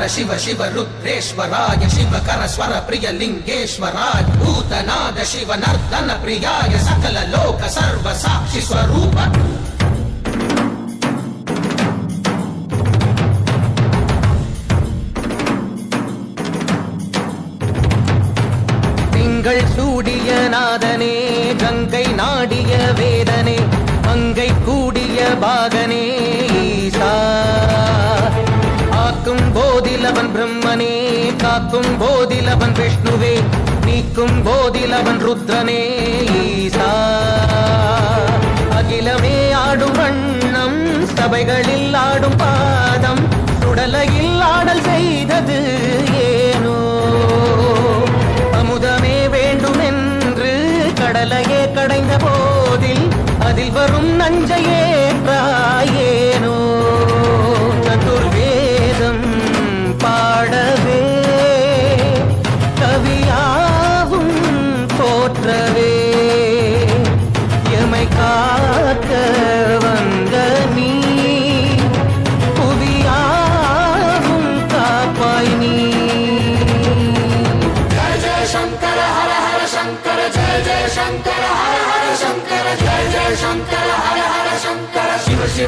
शिव शिव रुद्रेश्वराय शिवकर स्वर प्रिय लिंगेश्वराय भूतनाद शिव नर्तन प्रियाय सकल लोक सर्व साक्षि स्वरूप திங்கள் சூடிய நாதனே கங்கை நாடிய வேதனே மங்கை கூடிய பாகனே ஈசா காக்கும் போதிலவன் பிரம்மனே காக்கும் போதிலவன் விஷ்ணுவே நீக்கும் போதிலவன் ருத்ரனே ஈசா அகிலமே ஆடும் வண்ணம் சபைகளில் ஆடும் பாதம் சுடலையில் ஆடல் செய்தது ஏனோ அமுதமே வேண்டுமென்று கடலையே கடைந்த போதில் அதில் வரும் நஞ்சையே ஏனோ சதுர்வேதம் பாடவே கவியாவும் போற்றவே